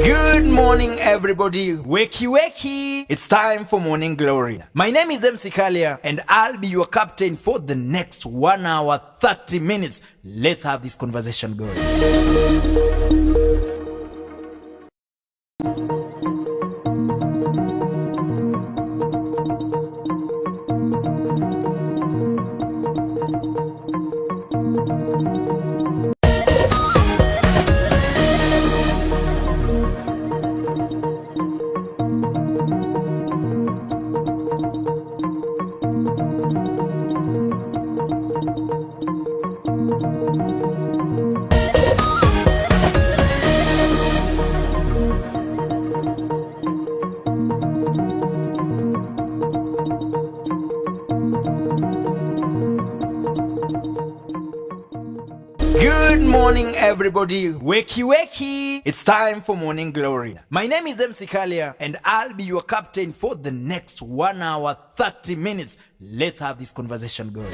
Good morning, everybody. Wakey, wakey. It's time for Morning Glory. My name is MC Kalia, and I'll be your captain for the next 1 hour, 30 minutes. Let's have this conversation going. Good morning, everybody. Wakey, wakey. It's time for Morning Glory. My name is MC Kalia, and I'll be your captain for the next 1 hour, 30 minutes. Let's have this conversation going.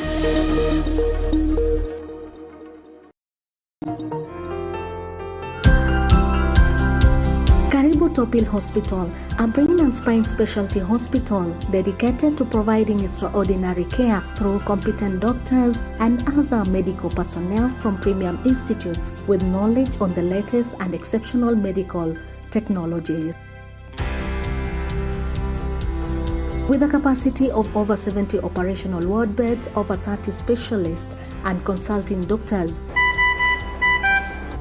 Karibu Topil Hospital, a brain and spine specialty hospital dedicated to providing extraordinary care through competent doctors and other medical personnel from premium institutes with knowledge on the latest and exceptional medical technologies. With a capacity of over 70 operational ward beds, over 30 specialists and consulting doctors,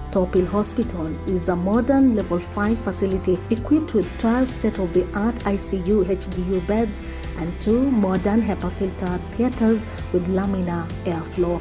Topil Hospital is a modern level 5 facility equipped with 12 state-of-the-art ICU HDU beds and 2 modern HEPA filter theaters with laminar airflow.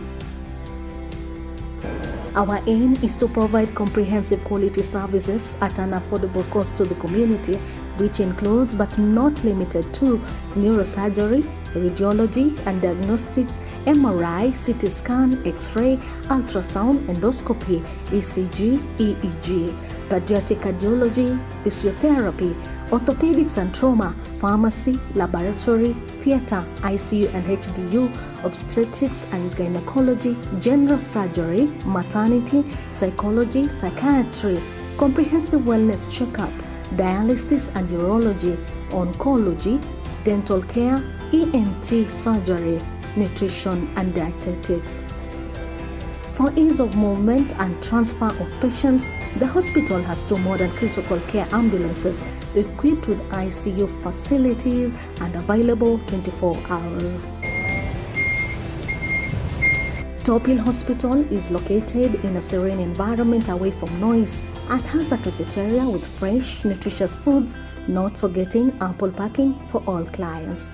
Our aim is to provide comprehensive quality services at an affordable cost to the community, which includes but not limited to neurosurgery, radiology and diagnostics, MRI, CT scan, X-ray, ultrasound, endoscopy, ECG, EEG, pediatric cardiology, physiotherapy, orthopedics and trauma, pharmacy, laboratory, theater, ICU and HDU, obstetrics and gynecology, general surgery, maternity, psychology, psychiatry, comprehensive wellness checkup, dialysis and urology, oncology, dental care, ENT surgery, nutrition and dietetics. For ease of movement and transfer of patients, the hospital has 2 modern critical care ambulances equipped with ICU facilities and available 24 hours. Topil Hospital is located in a serene environment away from noise and has a cafeteria with fresh, nutritious foods, not forgetting ample parking for all clients.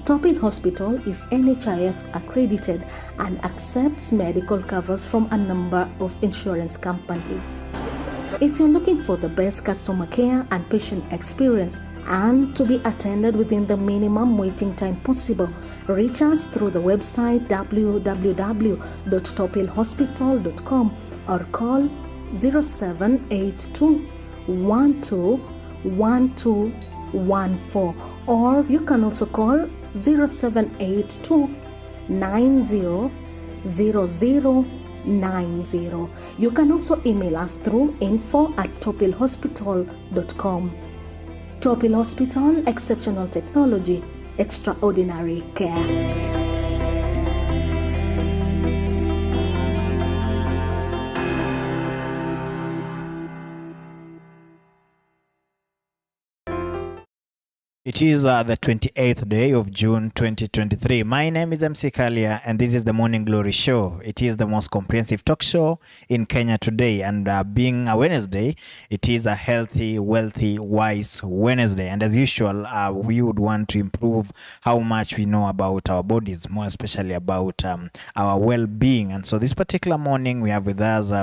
Topil Hospital is NHIF accredited and accepts medical covers from a number of insurance companies. If you're looking for the best customer care and patient experience and to be attended within the minimum waiting time possible, reach us through the website www.topilhospital.com or call 0782 121214, or you can also call 0782 900090. You can also email us through info@topilhospital.com. Topil Hospital, exceptional technology, extraordinary care. It is the 28th day of June 2023. My name is MC Kalia, and this is the Morning Glory Show. It is the most comprehensive talk show in Kenya today, and being a Wednesday, it is a healthy, wealthy, wise Wednesday. And as usual, we would want to improve how much we know about our bodies, more especially about our well-being. And so this particular morning, we have with us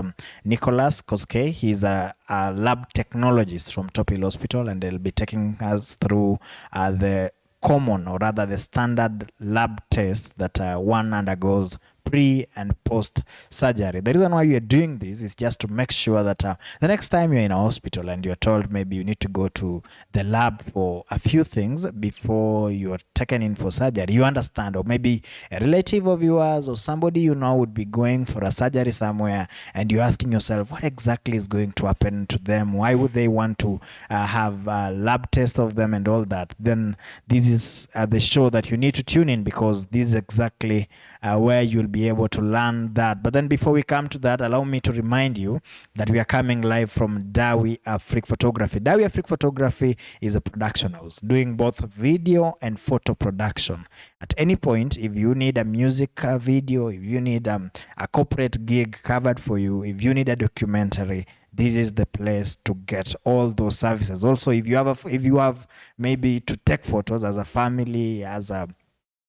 Nicholas Koske. He's a lab technologist from Topil Hospital, and they'll be taking us through the common, or rather the standard lab test that one undergoes pre and post surgery. The reason why we are doing this is just to make sure that the next time you're in a hospital and you're told maybe you need to go to the lab for a few things before you're taken in for surgery, you understand. Or maybe a relative of yours or somebody you know would be going for a surgery somewhere, and you're asking yourself what exactly is going to happen to them, why would they want to have a lab test of them and all that. Then this is the show that you need to tune in, because this is exactly where you'll be able to learn that. But then before we come to that, allow me to remind you that we are coming live from Dawi Afrique Photography. Dawi Afrique Photography is a production house doing both video and photo production. At any point, if you need a music video, if you need a corporate gig covered for you, if you need a documentary, this is the place to get all those services. Also, if you have maybe to take photos as a family,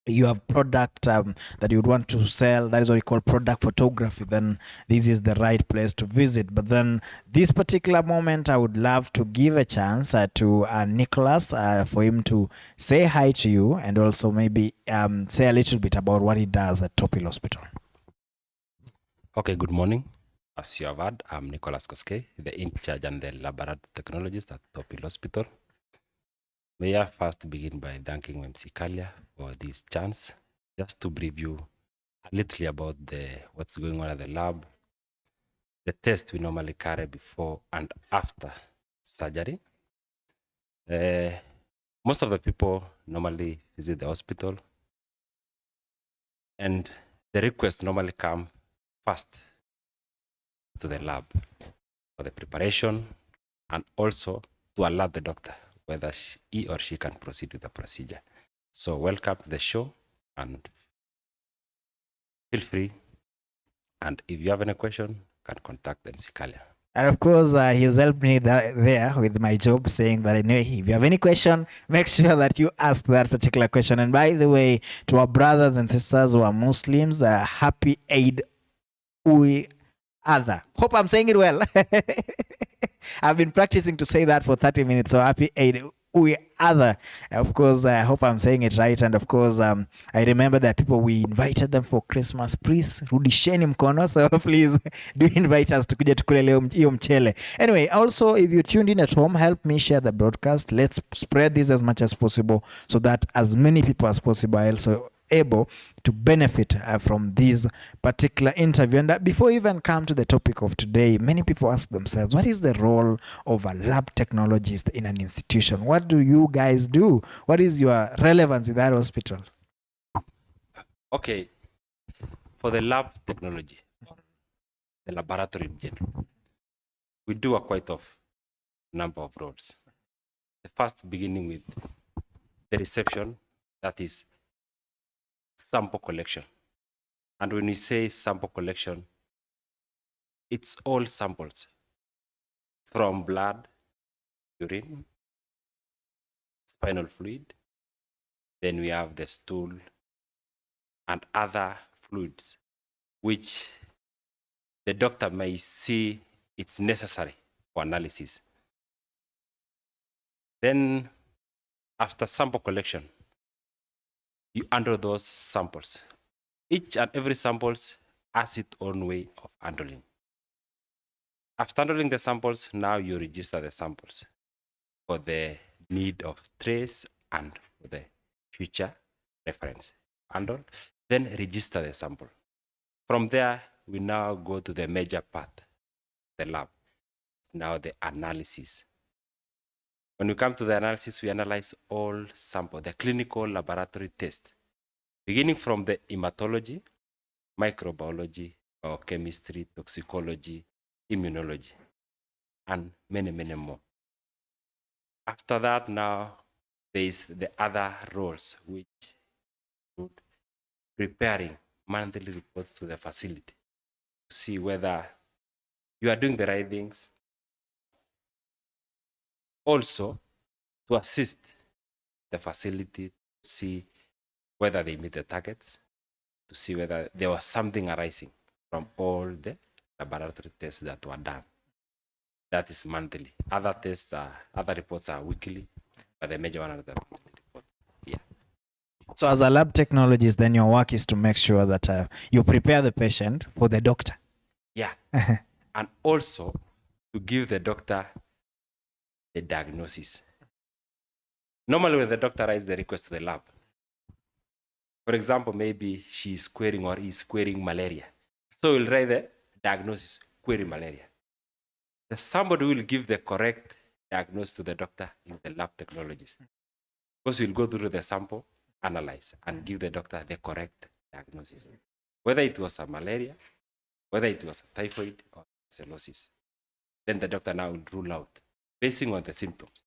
you have product that you would want to sell, that is what we call product photography, then this is the right place to visit. But then this particular moment, I would love to give a chance to Nicholas for him to say hi to you, and also maybe say a little bit about what he does at Top Hill Hospital. Okay, good morning. As you have heard, I'm Nicholas Koskei, the in-charge and the laboratory technologist at Top Hill Hospital. May I first begin by thanking MC Kalia for this chance, just to brief you a little about what's going on at the lab, the test we normally carry before and after surgery. Most of the people normally visit the hospital, and the requests normally come first to the lab for the preparation, and also to alert the doctor whether he or she can proceed with the procedure. So welcome to the show, and feel free. And if you have any question, you can contact MC Kalia. And of course, he's helped me there with my job, saying that anyway, if you have any question, make sure that you ask that particular question. And by the way, to our brothers and sisters who are Muslims, happy Eid Adha. Hope I'm saying it well. I've been practicing to say that for 30 minutes. So happy Eid Adha. Of course, I hope I'm saying it right. And of course, I remember that people, we invited them for Christmas. Please, rudisheni mkono. So please do invite us to kuja tukule leo hiyo mchele. Anyway, also, if you tuned in at home, help me share the broadcast. Let's spread this as much as possible so that as many people as possible are also able to benefit from this particular interview. And before we even come to the topic of today, many people ask themselves, what is the role of a lab technologist in an institution? What do you guys do? What is your relevance in that hospital? Okay, for the lab technology, the laboratory in general, we do a quite of number of roles. The first beginning with the reception, that is sample collection. And when we say sample collection, it's all samples from blood, urine, spinal fluid, then we have the stool and other fluids which the doctor may see it's necessary for analysis. Then after sample collection, you handle those samples. Each and every samples has its own way of handling. After handling the samples, now you register the samples for the need of trace and for the future reference. Handle, then register the sample. From there, we now go to the major part, the lab. It's now the analysis. When we come to the analysis, we analyze all samples, the clinical laboratory test, beginning from the hematology, microbiology, biochemistry, toxicology, immunology, and many, many more. After that, now there is the other roles, which include preparing monthly reports to the facility to see whether you are doing the right things. Also, to assist the facility to see whether they meet the targets, to see whether there was something arising from all the laboratory tests that were done. That is monthly. Other tests, other reports are weekly, but the major one are the monthly reports. Yeah. So as a lab technologist, then your work is to make sure that you prepare the patient for the doctor. Yeah. And also to give the doctor the diagnosis. Normally, when the doctor writes the request to the lab, for example, maybe she's querying or is querying malaria. So we'll write the diagnosis, query malaria. Somebody will give the correct diagnosis to the doctor is the lab technologist. Because we'll go through the sample, analyze, and give the doctor the correct diagnosis. Whether it was a malaria, whether it was a typhoid or cirrhosis. Then the doctor now will rule out, basing on the symptoms.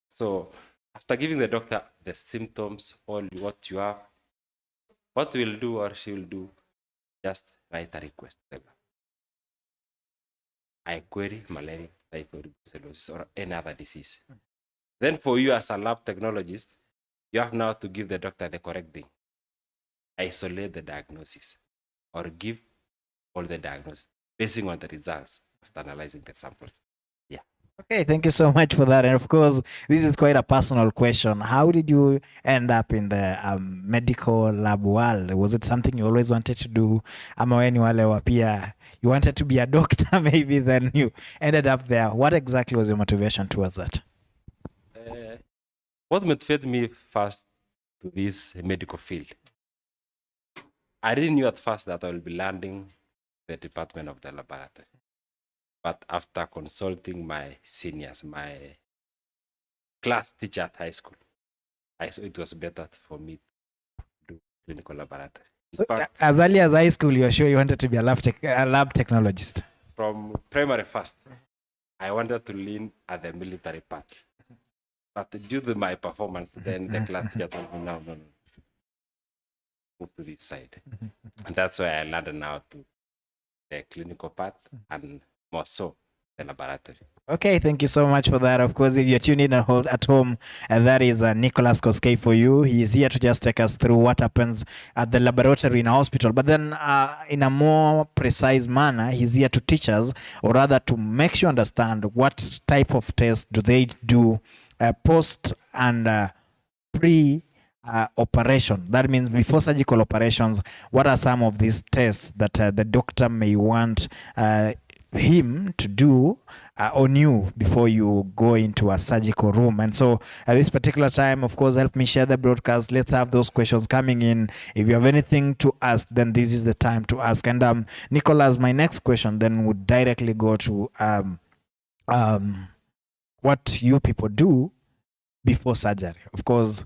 So after giving the doctor the symptoms, all what you have, what we'll do or she will do, just write a request. I query malaria, typhoid, cirrhosis, or any other disease. Then for you as a lab technologist, you have now to give the doctor the correct thing. Isolate the diagnosis or give all the diagnosis basing on the results after analyzing the samples. Yeah. Okay, thank you so much for that. And of course, this is quite a personal question. How did you end up in the medical lab world? Was it something you always wanted to do? Ama when you wanted to be a doctor, maybe then you ended up there. What exactly was your motivation towards that? What motivated me first to this medical field? I didn't know at first that I will be landing the department of the laboratory. But after consulting my seniors, my class teacher at high school, I saw it was better for me to do clinical laboratory. So, as early as high school, you're sure you wanted to be a lab technologist? From primary first, I wanted to lean at the military part. But due to my performance, then the class teacher told me, no. Move to this side. And that's why I landed now to the clinical part and more so the laboratory. Okay, thank you so much for that. Of course, if you're tuning in at home, and that is Nicholas Koskei for you. He is here to just take us through what happens at the laboratory in a hospital. But then in a more precise manner, he's here to teach us, or rather to make you understand what type of tests do they do post and pre operation. That means before surgical operations, what are some of these tests that the doctor may want him to do on you before you go into a surgical room? And so at this particular time, of course, help me share the broadcast. Let's have those questions coming in. If you have anything to ask, then this is the time to ask. And Nicholas, my next question then would directly go to what you people do before surgery. Of course,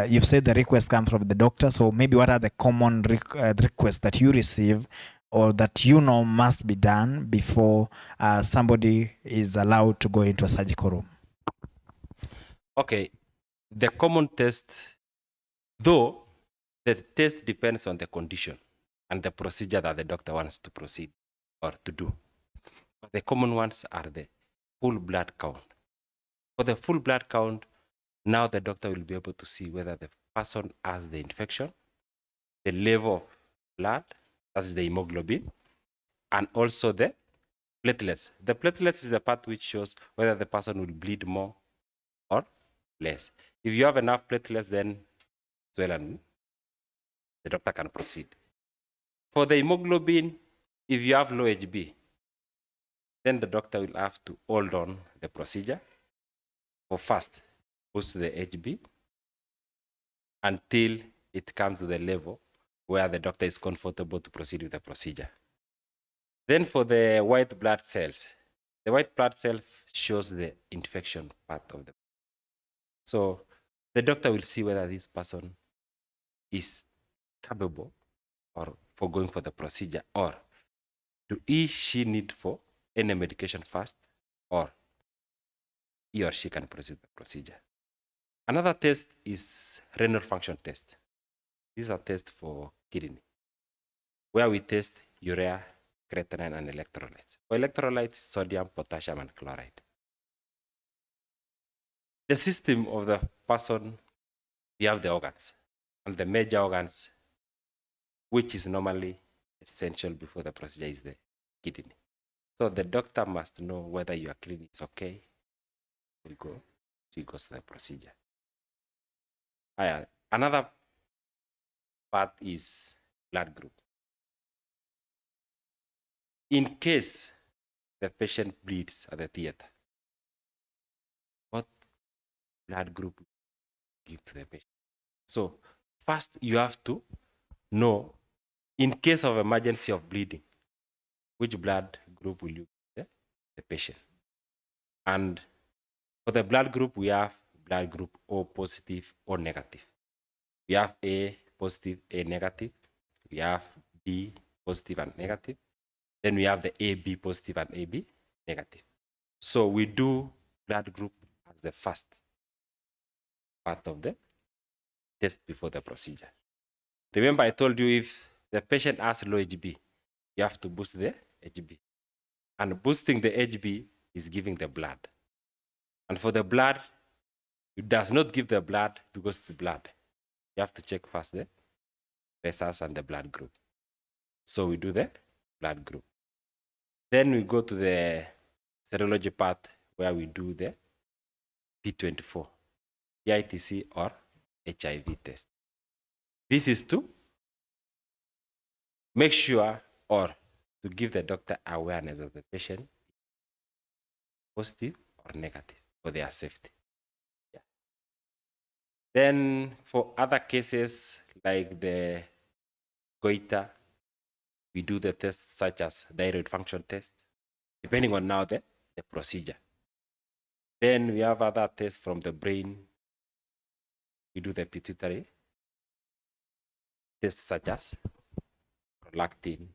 you've said the request comes from the doctor, so maybe what are the common requests that you receive or that you know must be done before somebody is allowed to go into a surgical room? Okay, the common test, though the test depends on the condition and the procedure that the doctor wants to proceed or to do. But the common ones are the full blood count. For the full blood count, now the doctor will be able to see whether the person has the infection, the level of blood, that is the hemoglobin, and also the platelets. The platelets is the part which shows whether the person will bleed more or less. If you have enough platelets, then the doctor can proceed. For the hemoglobin, if you have low HB, then the doctor will have to hold on the procedure for first boost the HB until it comes to the level where the doctor is comfortable to proceed with the procedure. Then for the white blood cells, the white blood cell shows the infection part of the. So the doctor will see whether this person is capable or for going for the procedure, or do she need for any medication first, or he or she can proceed the procedure. Another test is renal function test. These are tests for kidney, where we test urea, creatinine, and electrolytes. For electrolytes, sodium, potassium, and chloride. The system of the person, we have the organs, and the major organs, which is normally essential before the procedure, is the kidney. So the doctor must know whether your kidney is okay. She goes to the procedure. Another part is blood group. In case the patient bleeds at the theater, what blood group give to the patient? So first you have to know, in case of emergency of bleeding, which blood group will you give the patient? And for the blood group, we have blood group O positive, O negative. We have A positive, A negative. We have B positive and negative. Then we have the AB positive and AB negative. So we do blood group as the first part of the test before the procedure. Remember, I told you if the patient has low HB, you have to boost the HB. And boosting the HB is giving the blood. And for the blood, you does not give the blood because it's blood. You have to check first the results and the blood group. So we do the blood group. Then we go to the serology part where we do the P24, PITC or HIV test. This is to make sure or to give the doctor awareness of the patient positive or negative for their safety. Yeah. Then for other cases like the goiter, we do the tests such as thyroid function test, depending on now the procedure. Then we have other tests from the brain. We do the pituitary tests such as prolactin,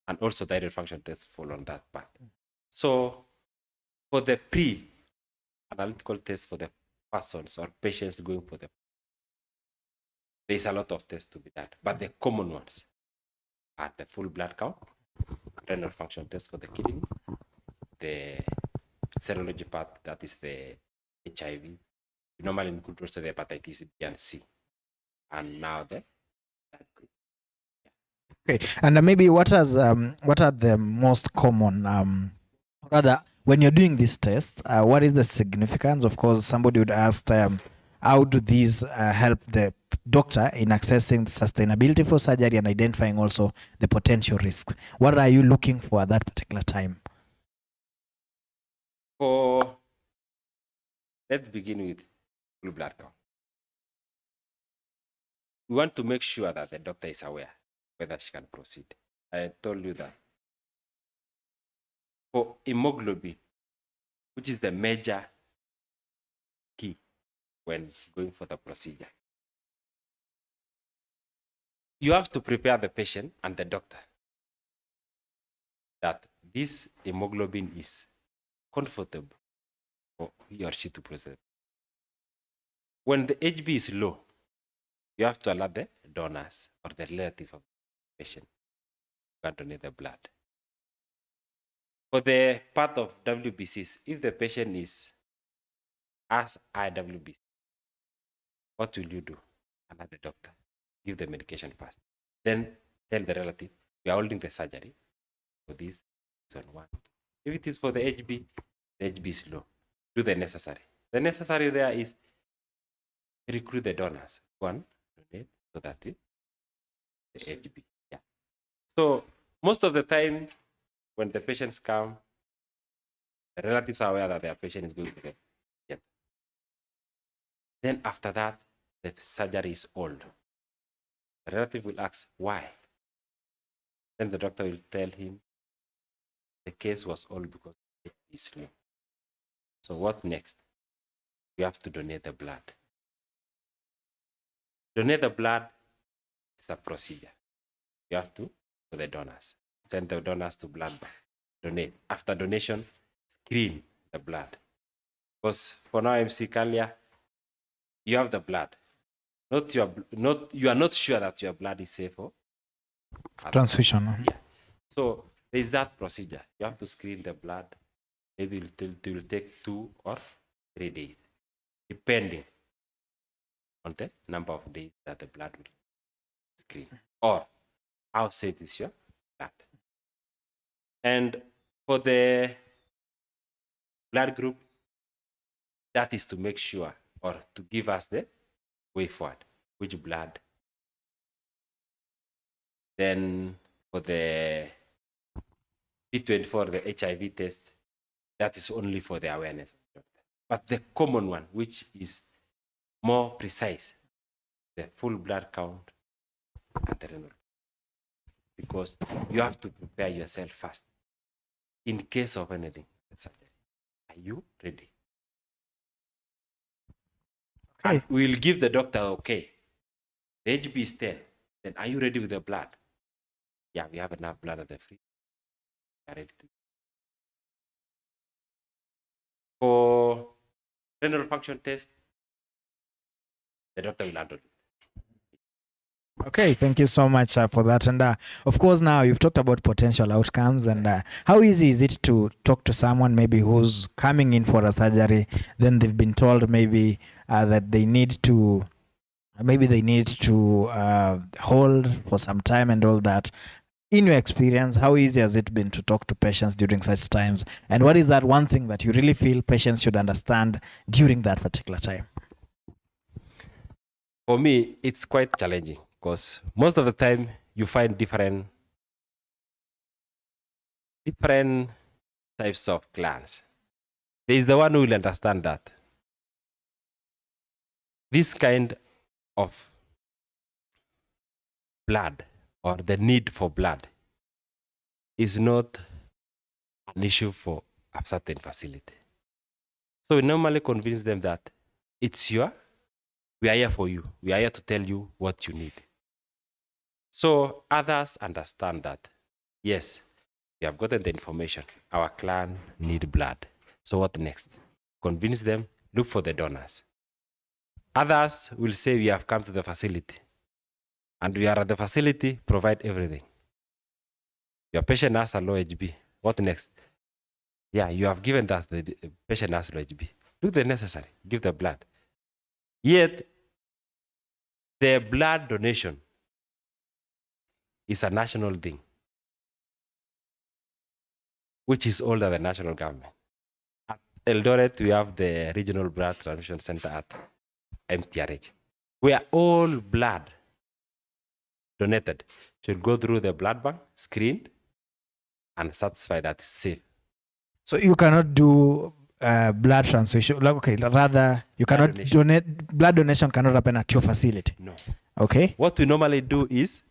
and also thyroid function tests fall on that part. So for the pre-analytical test for the persons or patients going for there's a lot of tests to be done, but the common ones are the full blood count, renal function test for the kidney, the serology part, that is the HIV. We normally include also the hepatitis B and C, and now the blood group. Okay, and maybe what are the most common, rather, when you're doing this test, what is the significance? Of course, somebody would ask, how do these help the doctor in accessing sustainability for surgery and identifying also the potential risks? What are you looking for at that particular time? Let's begin with full blood count. We want to make sure that the doctor is aware whether she can proceed. I told you that for hemoglobin, which is the major key when going for the procedure, you have to prepare the patient and the doctor that this hemoglobin is comfortable for he or she to proceed. When the HB is low, you have to allow the donors or the relative of the patient to donate the blood. For the part of WBCs, if the patient has high WBC, what will you do? Allow the doctor, give the medication first. Then tell the relative, we are holding the surgery for this on one. If it is for the HB is low, do the necessary. The necessary there is recruit the donors. One, donate so that the HB. Yeah. So most of the time, when the patients come, the relatives are aware that their patient is going to get it. Then after that, the surgery is old. The relative will ask why. Then the doctor will tell him the case was old because it is low. So what next? You have to donate the blood. Donate the blood is a procedure. You have to for the donors. Send the donors to blood bank. Donate. After donation, screen the blood. Because for now, MC Kalia, you have the blood. You are not sure that your blood is safe for Transfusion. Yeah. So there is that procedure. You have to screen the blood. Maybe it will take 2 or 3 days, depending on the number of days that the blood will screen or how safe is your blood. And for the blood group, that is to make sure or to give us the way forward. which blood. Then for the P24, the HIV test, that is only for the awareness. But the common one, which is more precise, the full blood count and the renal. Because you have to prepare yourself first in case of anything. Are you ready? Okay. And we'll give the doctor, okay, the HB is 10. Then are you ready with the blood? Yeah, we have enough blood at the fridge. We are ready to. For renal function test, the doctor will handle it. Okay, thank you so much for that. And of course, now you've talked about potential outcomes and how easy is it to talk to someone maybe who's coming in for a surgery, then they've been told maybe that they need to hold for some time and all that. In your experience, how easy has it been to talk to patients during such times? And what is that one thing that you really feel patients should understand during that particular time? For me, it's quite challenging because most of the time you find different types of clients. There is the one who will understand that this kind of blood or the need for blood is not an issue for a certain facility. So we normally convince them that we are here for you. We are here to tell you what you need. So others understand that, yes, we have gotten the information. Our clan need blood. So what next? Convince them, look for the donors. Others will say, we have come to the facility. And we are at the facility, provide everything. Your patient has a low HB. What next? Yeah, you have given us the patient has low HB. Do the necessary, give the blood. Yet, the blood donation is a national thing, which is older than national government. At Eldoret, we have the Regional Blood Transfusion Center at MTRH, where all blood donated should go through the blood bank, screened, and satisfy that it's safe. So you cannot do blood transfusion. Rather, you cannot donate. Blood donation cannot happen at your facility. No. Okay. What we normally do is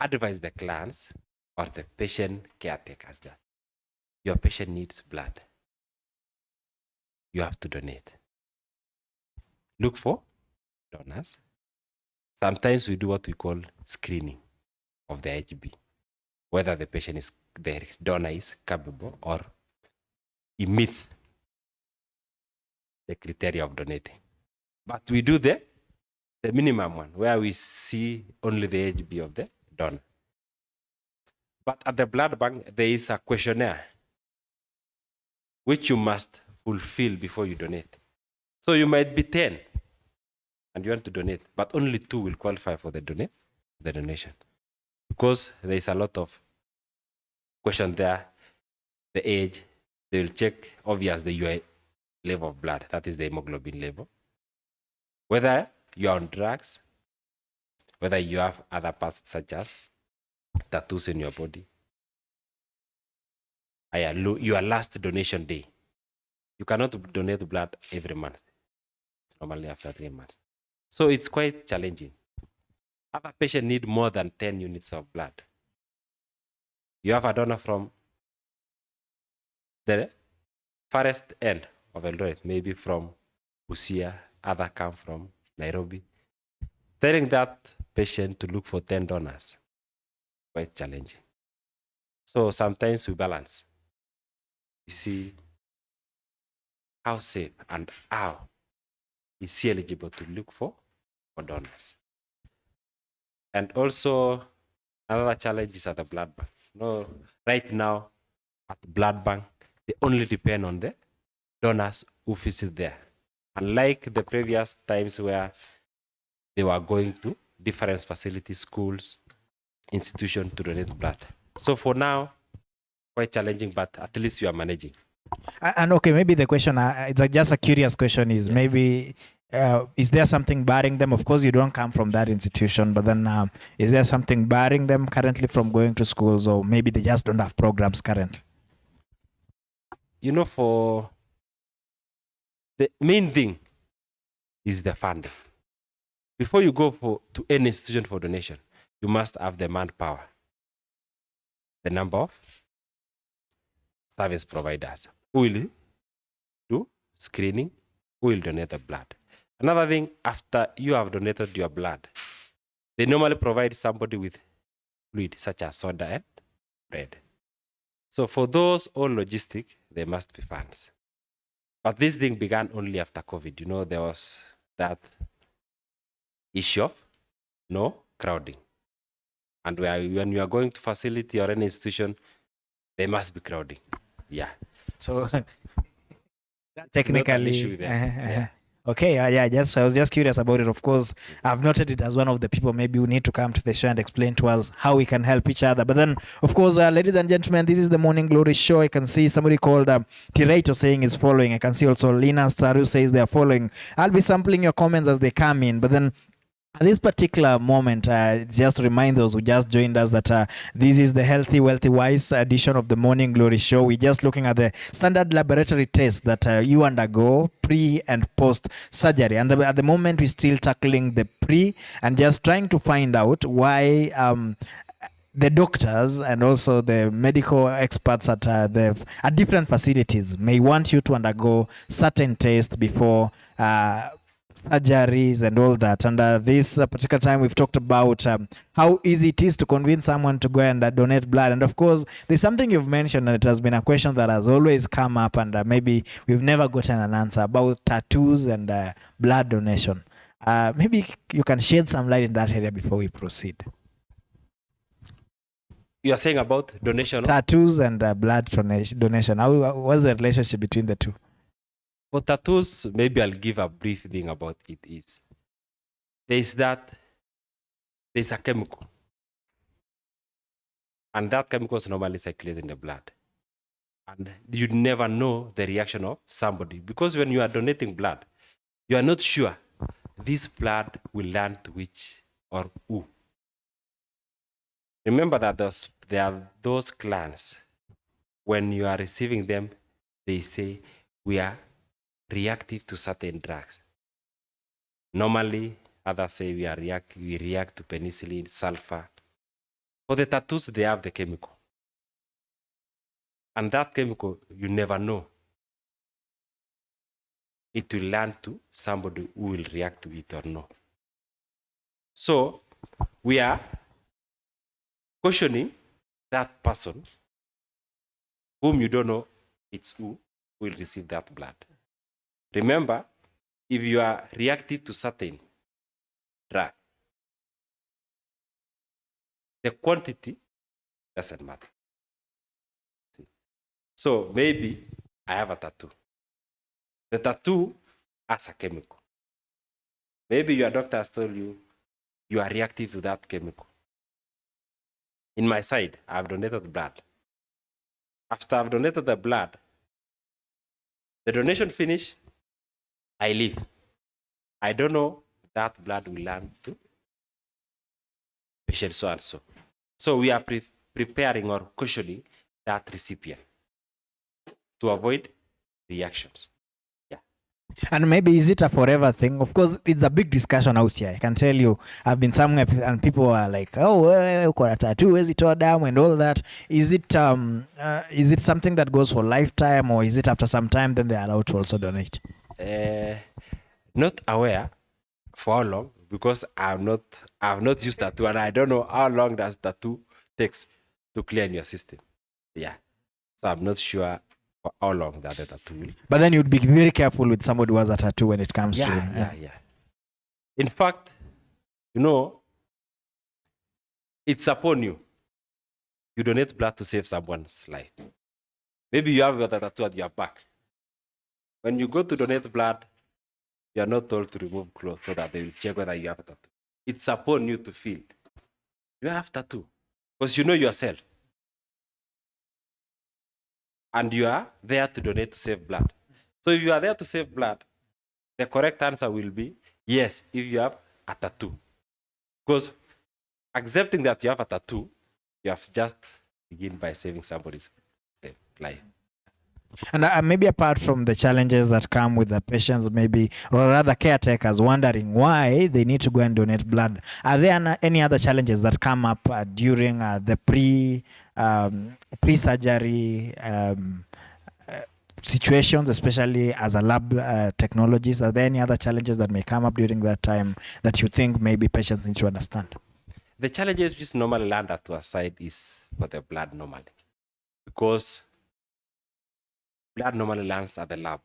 advise the clans or the patient caretakers that your patient needs blood. You have to donate. Look for donors. Sometimes we do what we call screening of the HB, whether the donor is capable or he meets the criteria of donating. But we do the minimum one, where we see only the HB of the donor. But at the blood bank, there is a questionnaire which you must fulfill before you donate. So you might be 10 and you want to donate, but only 2 will qualify for the donation. Because there is a lot of question there, the age, they will check, obvious, the UA level of blood, that is the hemoglobin level. Whether you are on drugs, whether you have other parts such as tattoos in your body, your last donation day. You cannot donate blood every month. It's normally after 3 months. So it's quite challenging. Other patients need more than 10 units of blood. You have a donor from the farthest end of Eldoret, maybe from Busia, other come from Nairobi. Telling that patient to look for 10 donors, quite challenging. So sometimes we balance. We see how safe and how is he eligible to look for donors. And also another challenge is at the blood bank. No, right now at the blood bank, they only depend on the donors who visit there. Unlike the previous times where they were going to different facilities, schools, institutions to donate blood. So for now, quite challenging, but at least you are managing. And okay, maybe the question, it's just a curious question, is maybe is there something barring them? Of course, you don't come from that institution, but then is there something barring them currently from going to schools, or maybe they just don't have programs currently? You know, for the main thing is the funding. Before you go to any institution for donation, you must have the manpower, the number of service providers who will do screening, who will donate the blood. Another thing, after you have donated your blood, they normally provide somebody with fluid such as soda and bread. So for those all logistic, there must be funds. But this thing began only after COVID. You know, there was that issue of no crowding. And when you are going to facility or any institution, there must be crowding. Yeah. So That's technically, not an issue with them. Yeah. okay, yeah. I was just curious about it. Of course, I've noted it as one of the people maybe who need to come to the show and explain to us how we can help each other. But then, of course, ladies and gentlemen, this is the Morning Glory show. I can see somebody called Tiraito saying is following. I can see also Lina Staru says they are following. I'll be sampling your comments as they come in. But then, at this particular moment, just to remind those who just joined us that this is the Healthy, Wealthy, Wise edition of the Morning Glory Show. We're just looking at the standard laboratory tests that you undergo pre and post surgery. And at the moment, we're still tackling the pre and just trying to find out why the doctors and also the medical experts at different facilities may want you to undergo certain tests before surgeries and all that. And this particular time we've talked about how easy it is to convince someone to go and donate blood. And of course, there's something you've mentioned, and it has been a question that has always come up, and maybe we've never gotten an answer about tattoos and blood donation. Maybe you can shed some light in that area before we proceed. You are saying about donation? Tattoos and blood donation. What's the relationship between the two? For tattoos, maybe I'll give a brief thing about it. There's a chemical. And that chemical is normally circulated in the blood. And you never know the reaction of somebody. Because when you are donating blood, you are not sure this blood will land to which or who. Remember that there are those clans. When you are receiving them, they say, we are reactive to certain drugs. Normally, others say we react to penicillin, sulfur. For the tattoos, they have the chemical. And that chemical, you never know. It will land to somebody who will react to it or no. So, we are cautioning that person whom you don't know it's who will receive that blood. Remember, if you are reactive to certain drug, the quantity doesn't matter. See? So maybe I have a tattoo. The tattoo has a chemical. Maybe your doctor has told you you are reactive to that chemical. In my side, I've donated blood. After I've donated the blood, the donation finished, I leave. I don't know that blood will land to patient so and so. So we are preparing or cushioning that recipient to avoid reactions. Yeah. And maybe is it a forever thing? Of course, it's a big discussion out here. I can tell you, I've been somewhere and people are like, "Oh, uko na tattoo, is it all down and all that?" Is it something that goes for lifetime, or is it after some time then they are allowed to also donate? Not aware for how long, because I've not used tattoo, and I don't know how long does tattoo takes to clear in your system. Yeah, so I'm not sure for how long that the tattoo will. But then you'd be very careful with somebody who has a tattoo when it comes to. Yeah. In fact, it's upon you. You donate blood to save someone's life. Maybe you have got a tattoo at your back. When you go to donate blood, you are not told to remove clothes so that they will check whether you have a tattoo. It's upon you to feel you have tattoo, because you know yourself. And you are there to donate to save blood. So if you are there to save blood, The correct answer will be yes, if you have a tattoo. Because accepting that you have a tattoo, you have just begin by saving somebody's life. And maybe apart from the challenges that come with the patients, maybe, or rather caretakers wondering why they need to go and donate blood, are there any other challenges that come up during the pre-surgery situations, especially as a lab technologist? Are there any other challenges that may come up during that time that you think maybe patients need to understand? The challenges which normally land at our side is for the blood normally. Because blood normally lands at the lab.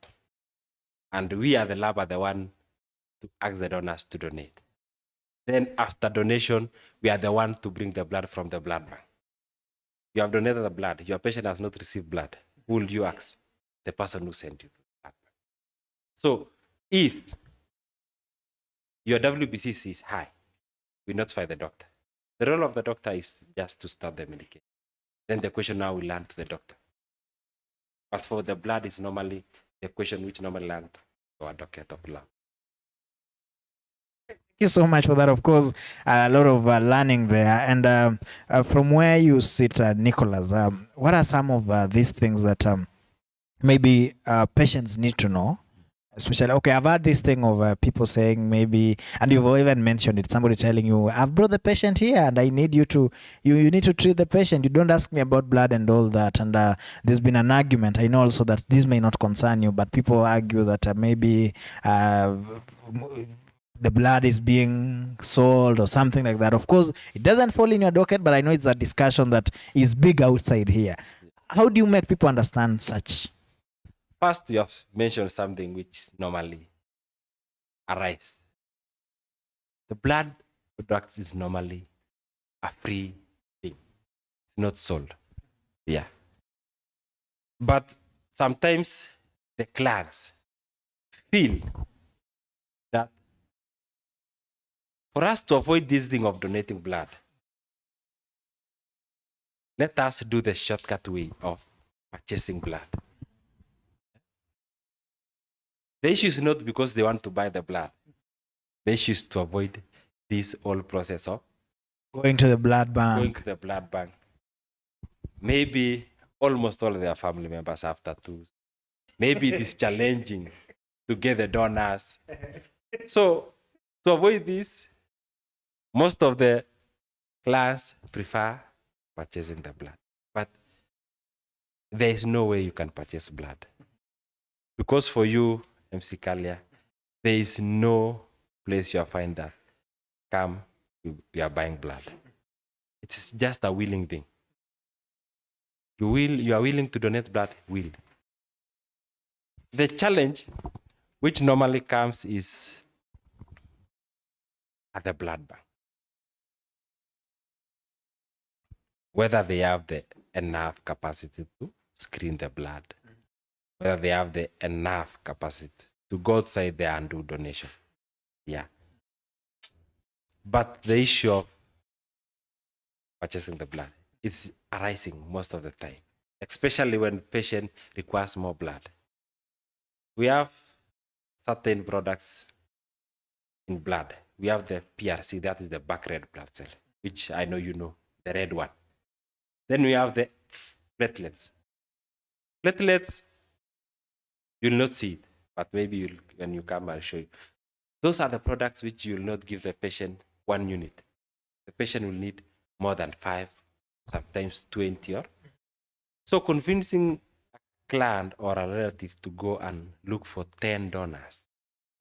And we at the lab are the one to ask the donors to donate. Then after donation, we are the one to bring the blood from the blood bank. You have donated the blood. Your patient has not received blood. Who will you ask? The person who sent you the blood bank. So if your WBC is high, we notify the doctor. The role of the doctor is just to start the medication. Then the question now will land to the doctor. But for the blood is normally the question which normally lands to our docket of lab. Thank you so much for that. Of course, a lot of learning there. And from where you sit, Nicholas, what are some of these things that maybe patients need to know? Especially, okay, I've had this thing of people saying maybe, and you've even mentioned it, somebody telling you, I've brought the patient here and I need you to, you need to treat the patient. You don't ask me about blood and all that. And there's been an argument. I know also that this may not concern you, but people argue that maybe the blood is being sold or something like that. Of course, it doesn't fall in your docket, but I know it's a discussion that is big outside here. How do you make people understand such? First, you have mentioned something which normally arrives. The blood products is normally a free thing. It's not sold. Yeah. But sometimes the clans feel that for us to avoid this thing of donating blood, let us do the shortcut way of purchasing blood. The issue is not because they want to buy the blood. The issue is to avoid this whole process of going to the blood bank. Going to the blood bank. Maybe almost all of their family members have tattoos. Maybe it is challenging to get the donors. So to avoid this, most of the clans prefer purchasing the blood. But there is no way you can purchase blood. Because for you, MC Kalia, there is no place you find that come, you are buying blood. It's just a willing thing. You are willing to donate blood, will. The challenge which normally comes is at the blood bank. Whether they have the enough capacity to screen the blood, whether they have the enough capacity to go outside there and do donation. Yeah. But the issue of purchasing the blood is arising most of the time, especially when patient requires more blood. We have certain products in blood. We have the PRC, that is the back red blood cell, which I know you know, the red one. Then we have the platelets. Platelets, you'll not see it, but maybe when you come, I'll show you. Those are the products which you'll not give the patient 1 unit. The patient will need more than 5, sometimes 20. So convincing a client or a relative to go and look for 10 donors.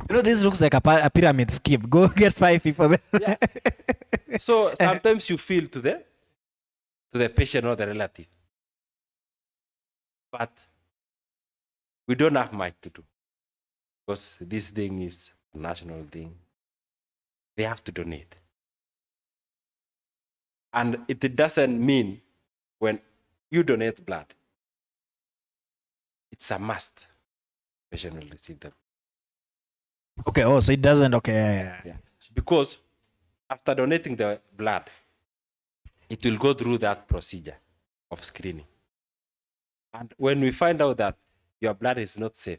You know, this looks like a pyramid scheme. Go get 5 people. Yeah. So sometimes you feel to the patient or the relative. But we don't have much to do because this thing is a national thing. They have to donate. And it doesn't mean when you donate blood, it's a must. The patient will receive them. Okay, oh, so it doesn't, okay. Yeah. Because after donating the blood, it will go through that procedure of screening. And when we find out that your blood is not safe,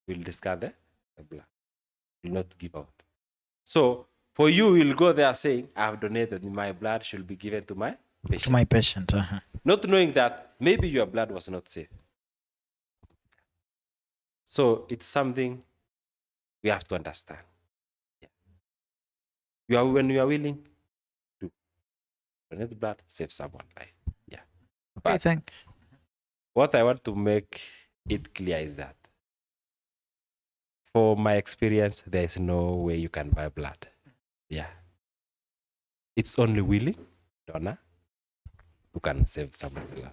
we'll discard the blood. Will not give out. So for you, you'll go there saying, I have donated, my blood should be given to my patient. To my patient. Not knowing that maybe your blood was not safe. So it's something we have to understand. Yeah. When you are willing to donate blood, save someone's life. Yeah. Okay, thank. What I want to make it clear is that for my experience, there is no way you can buy blood. Yeah. It's only willing donor who can save someone's life.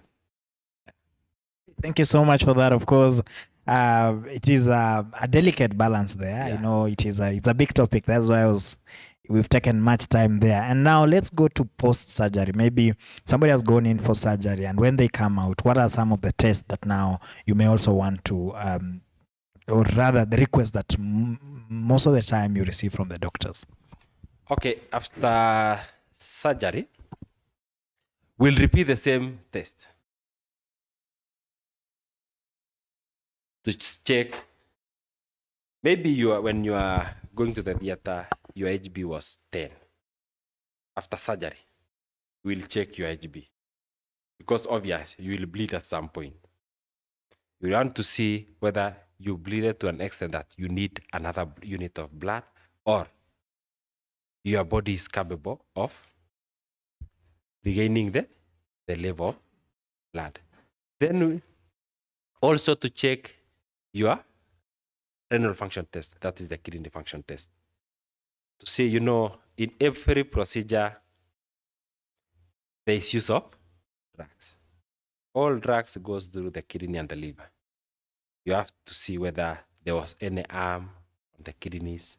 Thank you so much for that. Of course, it is a delicate balance there. Yeah. You know, it's a big topic. That's why we've taken much time there. And now let's go to post-surgery. Maybe somebody has gone in for surgery, and when they come out, what are some of the tests that now you may also want to, or rather the request that most of the time you receive from the doctors? Okay, after surgery, we'll repeat the same test to check. Maybe when you are going to the theater, your HB was 10. After surgery, we'll check your HB because obviously you will bleed at some point. We want to see whether you bleeded to an extent that you need another unit of blood, or your body is capable of regaining the level of blood. Then also to check your renal function test, that is the kidney function test. To see, you know, in every procedure, there is use of drugs. All drugs goes through the kidney and the liver. You have to see whether there was any harm on the kidneys.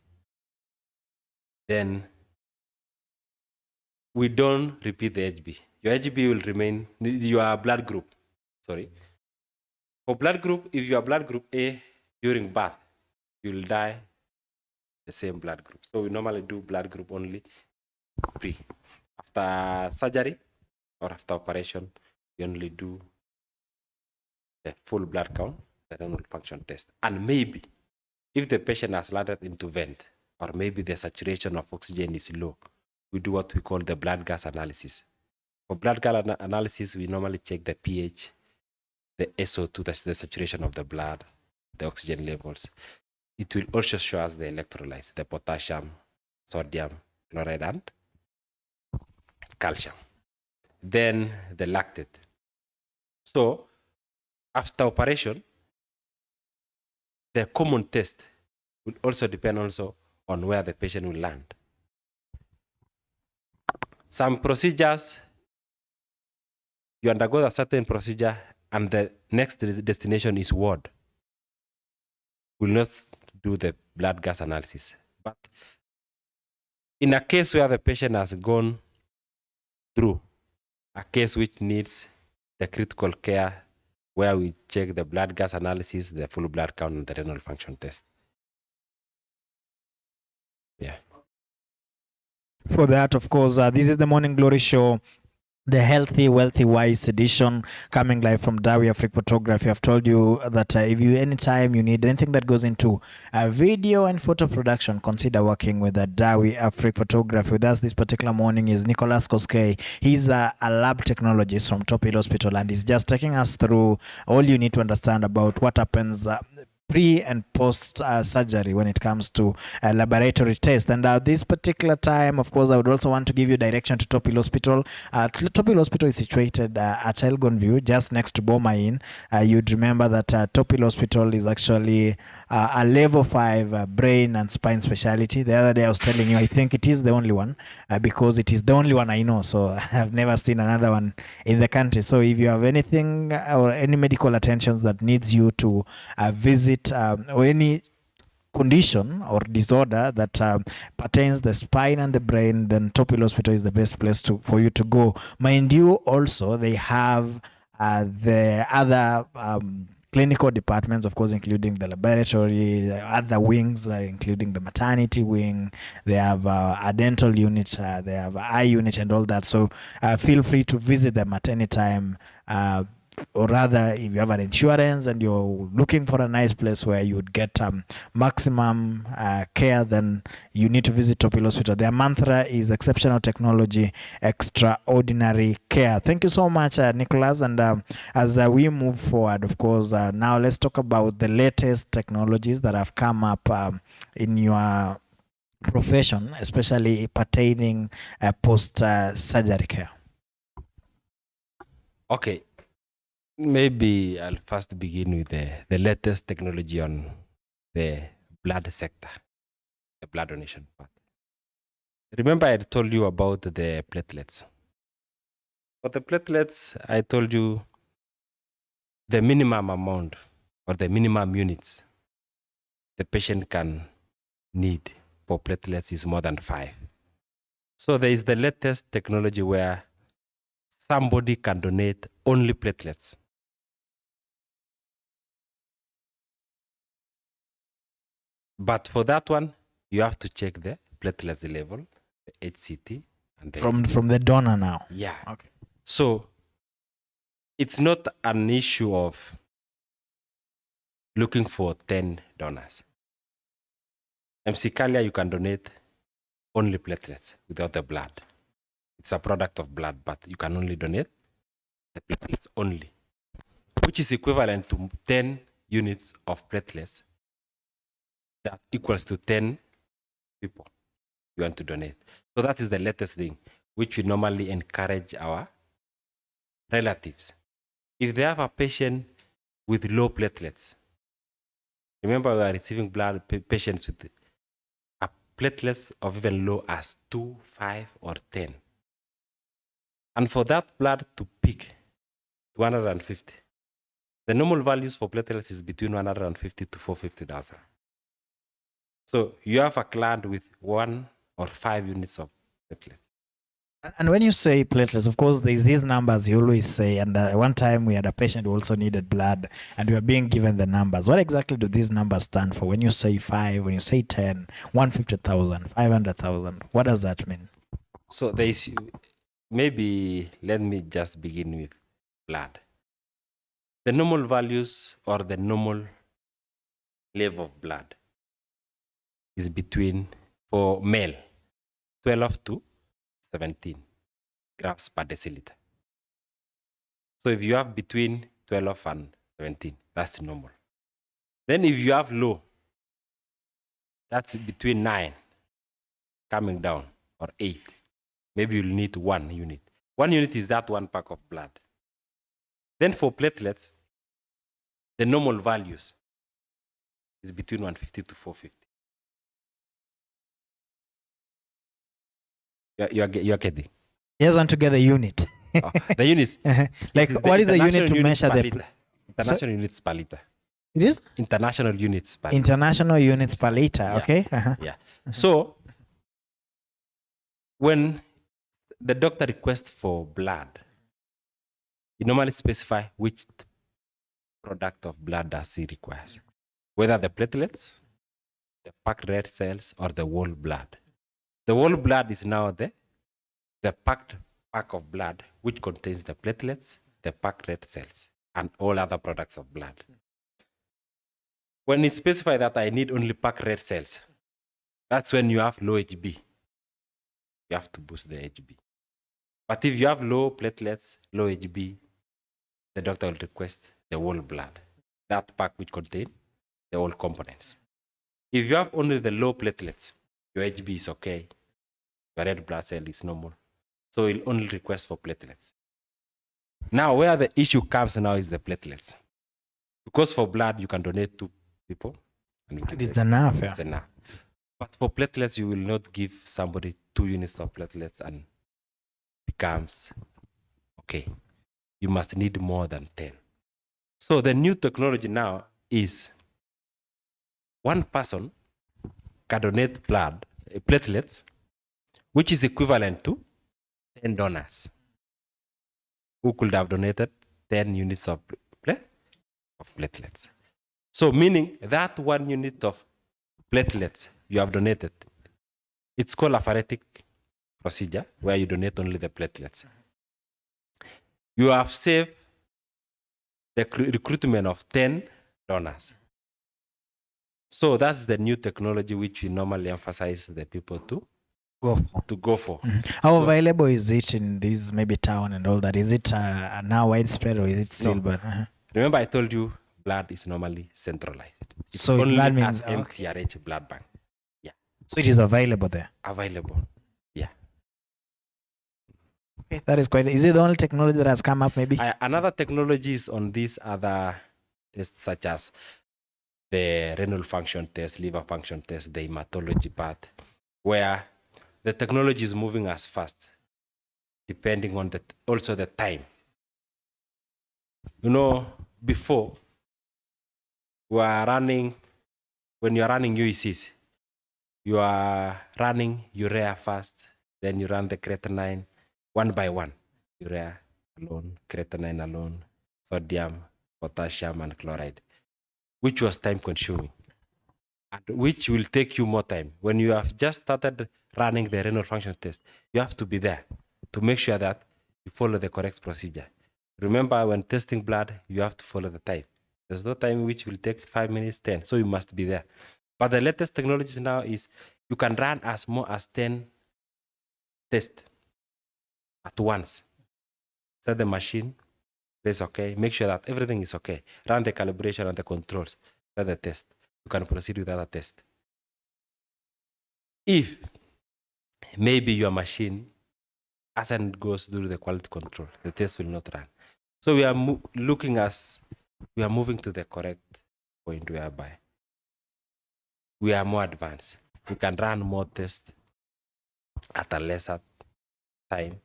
Then we don't repeat the HB. Your HB will remain your blood group. Sorry. For blood group, if you are blood group A during birth, you will die the same blood group. So we normally do blood group only pre. After surgery or after operation, we only do the full blood count, the renal function test. And maybe if the patient has landed into vent, or maybe the saturation of oxygen is low, we do what we call the blood gas analysis. For blood gas analysis, we normally check the pH, the SO2, that's the saturation of the blood, the oxygen levels. It will also show us the electrolytes, the potassium, sodium, chloride, and calcium. Then the lactate. So after operation, the common test will also depend also on where the patient will land. Some procedures, you undergo a certain procedure and the next destination is ward. We'll not do the blood gas analysis. But in a case where the patient has gone through a case which needs the critical care, where we check the blood gas analysis, the full blood count, and the renal function test. Yeah. For that, of course, this is the Morning Glory Show, the Healthy, Wealthy, Wise edition, coming live from Dawi Afrique Photography. I've told you that if you anytime you need anything that goes into video and photo production, consider working with Dawi Afrique Photography. With us this particular morning is Nicholas Koskei. He's a lab technologist from Top Hill Hospital, and he's just taking us through all you need to understand about what happens pre and post surgery when it comes to laboratory test. And this particular time, of course, I would also want to give you direction to Top Hill Hospital. Top Hill Hospital is situated at Elgon View, just next to Boma Inn. You'd remember that Top Hill Hospital is actually a level 5 brain and spine specialty. The other day I was telling you, I think it is the only one because it is the only one I know. So I've never seen another one in the country. So if you have anything or any medical attentions that needs you to visit or any condition or disorder that pertains the spine and the brain, then Top Hill Hospital is the best place for you to go. Mind you, also they have the other clinical departments, of course, including the laboratory, other wings, including the maternity wing. They have a dental unit, they have an eye unit and all that. So feel free to visit them at any time. or rather, if you have an insurance and you're looking for a nice place where you would get maximum care, then you need to visit Top Hill Hospital. Their mantra is exceptional technology, extraordinary care. Thank you so much, Nicholas. And as we move forward, of course, now let's talk about the latest technologies that have come up in your profession, especially pertaining post-surgery care. Okay, maybe I'll first begin with the latest technology on the blood sector, the blood donation part. Remember, I told you about the platelets. For the platelets, I told you the minimum amount or the minimum units the patient can need for platelets is more than 5. So there is the latest technology where somebody can donate only platelets. But for that one, you have to check the platelets level, the HCT, and the From the donor now. yeah. Okay. So it's not an issue of looking for 10 donors. MC Kalia, you can donate only platelets without the blood. It's a product of blood, but you can only donate the platelets only, which is equivalent to 10 units of platelets. That equals to 10 people you want to donate. So that is the latest thing, which we normally encourage our relatives. If they have a patient with low platelets, remember we are receiving blood patients with platelets of even low as 2, 5, or 10. And for that blood to peak to 150, the normal values for platelets is between 150 to 450,000. So you have a client with 1 or 5 units of platelets. And when you say platelets, of course, there's these numbers you always say. And one time we had a patient who also needed blood, and we were being given the numbers. What exactly do these numbers stand for? When you say 5, when you say 10, 150,000, 500,000, what does that mean? So there is, maybe let me just begin with blood. The normal values or the normal level of blood is between, for male, 12 to 17 grams per deciliter. So if you have between 12 and 17, that's normal. Then if you have low, that's between 9 coming down or 8. Maybe you'll need 1 unit. 1 unit is that 1 pack of blood. Then for platelets, the normal values is between 150 to 450. You're getting. Yes, want to get the unit. Oh, the units. Like, what is the unit to measure the... International units per liter. It is? International units per liter. International units per liter, Yeah. okay? Yeah. So, when the doctor requests for blood, he normally specify which product of blood does he requires, whether the platelets, the packed red cells, or the whole blood. The whole blood is now the packed pack of blood, which contains the platelets, the packed red cells, and all other products of blood. When you specify that I need only packed red cells, that's when you have low HB. You have to boost the HB. But if you have low platelets, low HB, the doctor will request the whole blood, that pack which contains the whole components. If you have only the low platelets, your HB is okay, your red blood cell is normal, so he'll only request for platelets. Now, where the issue comes now is the platelets. Because for blood, you can donate to people. And It's enough, yeah. it's enough. But for platelets, you will not give somebody 2 units of platelets and becomes okay. You must need more than 10. So the new technology now is one person can donate blood, platelets, which is equivalent to 10 donors who could have donated 10 units of platelets. So meaning that 1 unit of platelets you have donated, it's called a pharetic procedure where you donate only the platelets. You have saved the recruitment of 10 donors. So that's the new technology which we normally emphasize the people to go for. How available is it in this maybe town and all that? Is it now widespread or is it still? No. But Remember, I told you blood is normally centralized. It's So only that means- as MPRH blood bank. so it is available there. Available. Yeah. Okay, that is quite. Is it the only technology that has come up? Maybe. Another technologies on these other tests, such as the renal function test, liver function test, the hematology part, where the technology is moving as fast, depending on also the time. You know, before we are running, when you are running UECs, you are running urea first, then you run the creatinine one by one. Urea alone, creatinine alone, sodium, potassium, and chloride, which was time consuming and which will take you more time. When you have just started running the renal function test, you have to be there to make sure that you follow the correct procedure. Remember, when testing blood, you have to follow the time. There's no time which will take 5 minutes, 10, so you must be there. But the latest technologies now is you can run as more as 10 tests at once. Set the machine, press OK, make sure that everything is OK. Run the calibration and the controls, set the test. You can proceed with other test. If maybe your machine hasn't goes through the quality control, the test will not run. So we are we are moving to the correct point whereby we are more advanced. We can run more tests at a lesser time,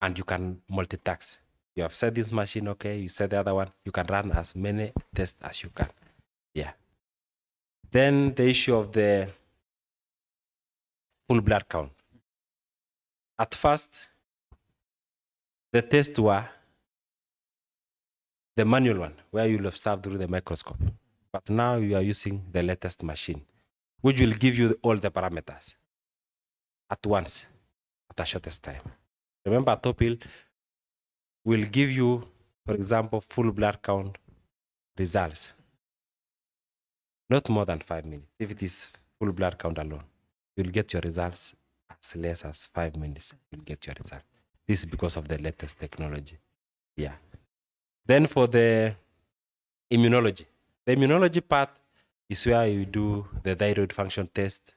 and you can multitask. You have set this machine, okay, you set the other one, you can run as many tests as you can. Yeah. Then the issue of the full blood count. At first, the tests were the manual one, where you'll observe through the microscope. But now you are using the latest machine, which will give you all the parameters at once, at the shortest time. Remember, Topil will give you, for example, full blood count results. Not more than 5 minutes. If it is full blood count alone, you'll get your results as less as 5 minutes. You'll get your result. This is because of the latest technology. Yeah. Then for the immunology. The immunology part is where you do the thyroid function test.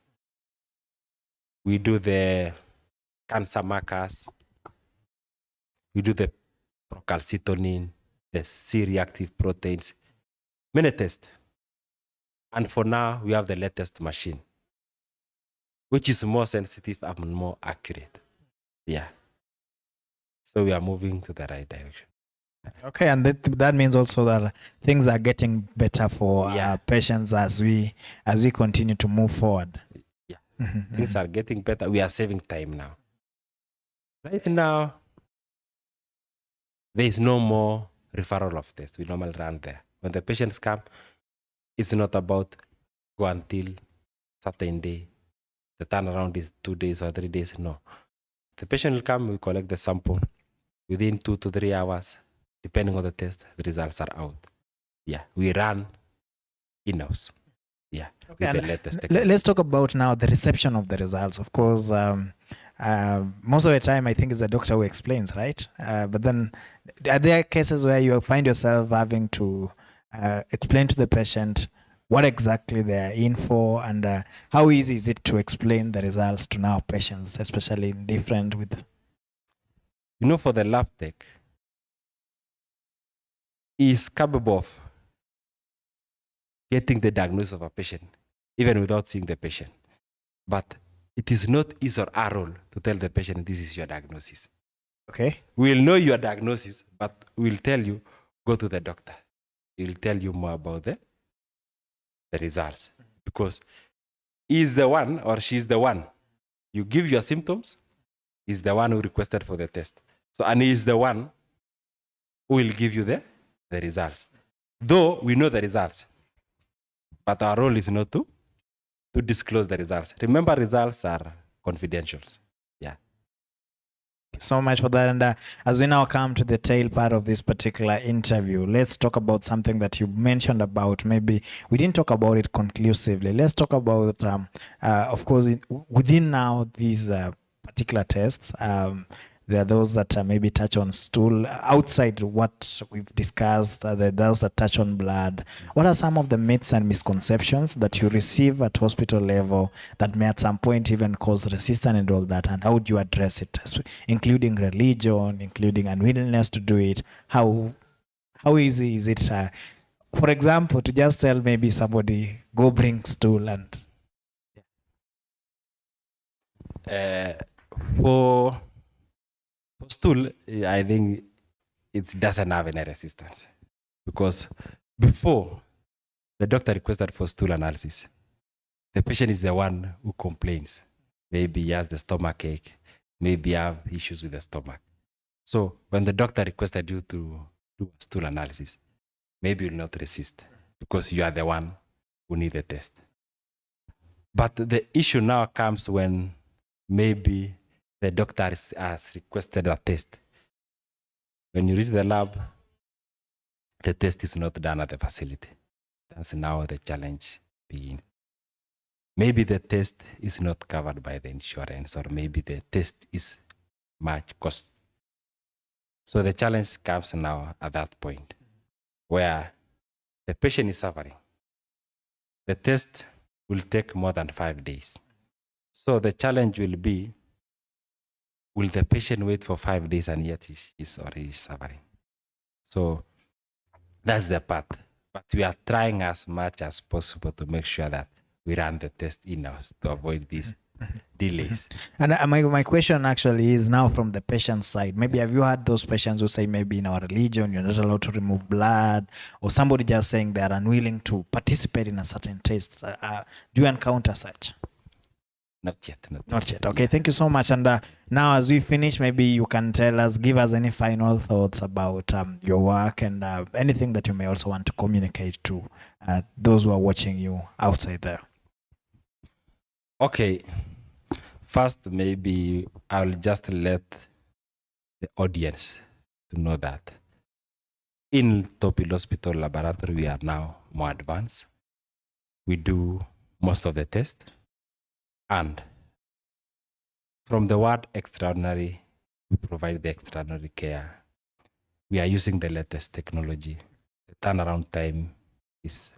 We do the cancer markers. We do the procalcitonin, the C-reactive proteins, many tests. And for now, we have the latest machine, which is more sensitive and more accurate. Yeah. So we are moving to the right direction. Okay, and that means also that things are getting better for patients as we continue to move forward. Yeah, things are getting better. We are saving time now. Right now, there is no more referral of tests. We normally run there. When the patients come, it's not about go until certain day. The turnaround is 2 days or 3 days. No. The patient will come, we collect the sample. Within 2 to 3 hours, depending on the test, the results are out. Yeah, we run in-house. Yeah, Okay, with the latest technology. let's talk about now the reception of the results. Of course, most of the time I think it's the doctor who explains, right? But then are there cases where you find yourself having to explain to the patient what exactly they're in for, and how easy is it to explain the results to now patients, especially different with... You know, for the lab tech, is capable of getting the diagnosis of a patient, even without seeing the patient. But it is not his or our role to tell the patient this is your diagnosis. Okay. We'll know your diagnosis, but we'll tell you, go to the doctor. He'll tell you more about the results. Because he's the one or she's the one. You give your symptoms, he's the one who requested for the test. So, and he's the one who will give you the results. Though we know the results, but our role is not to disclose the results. Remember, results are confidential. Yeah. you so much for that. And as we now come to the tail part of this particular interview, let's talk about something that you mentioned about. Maybe we didn't talk about it conclusively. Let's talk about, of course, within now these particular tests. There are those that maybe touch on stool outside what we've discussed. There are those that touch on blood. What are some of the myths and misconceptions that you receive at hospital level that may at some point even cause resistance and all that? And how would you address it, including religion, including unwillingness to do it? How easy is it, for example, to just tell maybe somebody, go bring stool and... For stool, I think it doesn't have any resistance, because before the doctor requested for stool analysis, the patient is the one who complains. Maybe he has the stomach ache, maybe you have issues with the stomach. So when the doctor requested you to do a stool analysis, maybe you'll not resist because you are the one who need the test. But the issue now comes when maybe the doctor has requested a test. When you reach the lab, the test is not done at the facility. That's now the challenge begins. Maybe the test is not covered by the insurance, or maybe the test is much cost. So the challenge comes now at that point where the patient is suffering. The test will take more than 5 days. So the challenge will be, will the patient wait for 5 days and yet he's already suffering? So that's the part. But we are trying as much as possible to make sure that we run the test in-house to avoid these delays. And my question actually is now from the patient side. Maybe have you had those patients who say maybe in our religion you're not allowed to remove blood, or somebody just saying they are unwilling to participate in a certain test? Do you encounter such? Not yet. Not yet. Okay, thank you so much. And now as we finish, maybe you can tell us, give us any final thoughts about your work and anything that you may also want to communicate to those who are watching you outside there. Okay. First, maybe I'll just let the audience to know that in Top Hill Hospital Laboratory, we are now more advanced. We do most of the tests. And from the word extraordinary, we provide the extraordinary care. We are using the latest technology. The turnaround time is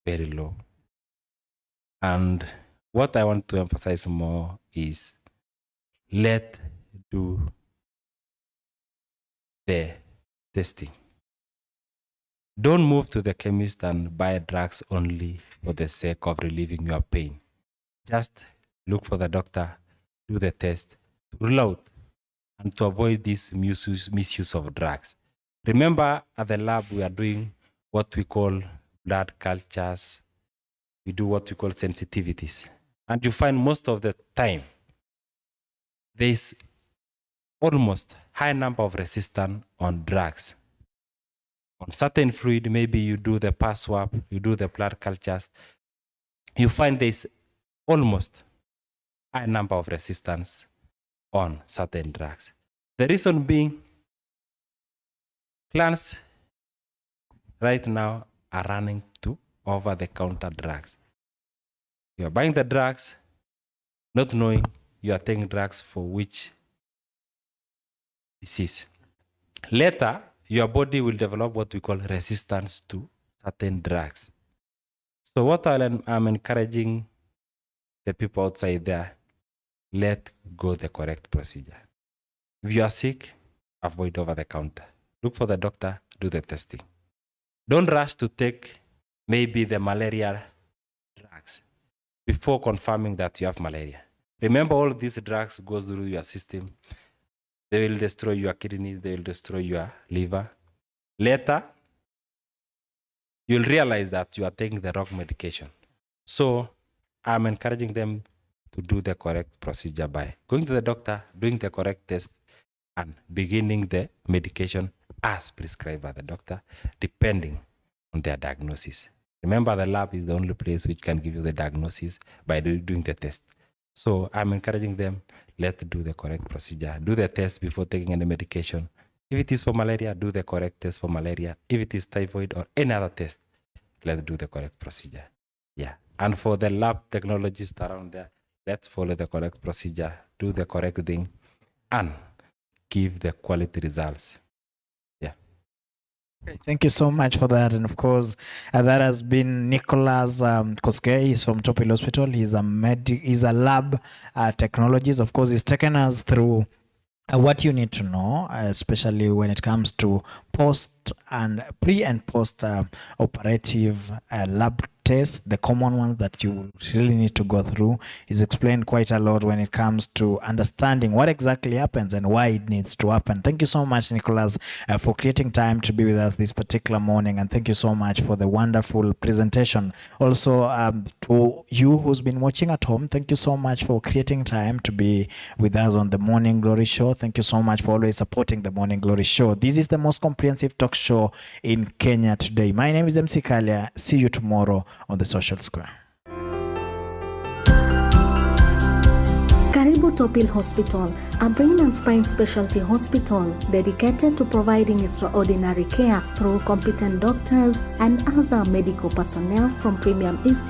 very low. And what I want to emphasize more is let's do the testing. Don't move to the chemist and buy drugs only for the sake of relieving your pain. Just look for the doctor, do the test, to rule out and to avoid this misuse of drugs. Remember, at the lab, we are doing what we call blood cultures. We do what we call sensitivities. And you find most of the time, there's almost high number of resistance on drugs. On certain fluid, maybe you do the pus swab, you do the blood cultures, you find there's almost high number of resistance on certain drugs. The reason being, clients right now are running to over-the-counter drugs. You are buying the drugs, not knowing you are taking drugs for which disease. Later, your body will develop what we call resistance to certain drugs. So what I'm encouraging the people outside there, let go the correct procedure. If you are sick, avoid over the counter. Look for the doctor, do the testing. Don't rush to take maybe the malaria drugs before confirming that you have malaria. Remember, all these drugs goes through your system. They will destroy your kidney, they will destroy your liver. Later, you'll realize that you are taking the wrong medication. So I'm encouraging them to do the correct procedure by going to the doctor, doing the correct test, and beginning the medication as prescribed by the doctor, depending on their diagnosis. Remember, the lab is the only place which can give you the diagnosis by doing the test. So I'm encouraging them, let's do the correct procedure. Do the test before taking any medication. If it is for malaria, do the correct test for malaria. If it is typhoid or any other test, let's do the correct procedure. Yeah. And for the lab technologists around there, let's follow the correct procedure, do the correct thing, and give the quality results. Yeah. Thank you so much for that. And of course, that has been Nicholas Koskei. He's from Topil Hospital. He's a lab technologist. Of course, he's taken us through what you need to know, especially when it comes to pre and post operative lab tests, the common ones that you really need to go through. Is explained quite a lot when it comes to understanding what exactly happens and why it needs to happen. Thank you so much, Nicholas, for creating time to be with us this particular morning, and thank you so much for the wonderful presentation. Also, to you who's been watching at home, thank you so much for creating time to be with us on the Morning Glory Show. Thank you so much for always supporting the Morning Glory Show. This is the most comprehensive talk show in Kenya today. My name is MC Kalia. See you tomorrow on the Social Square. Karibu Topil Hospital, a brain and spine specialty hospital dedicated to providing extraordinary care through competent doctors and other medical personnel from premium institutes.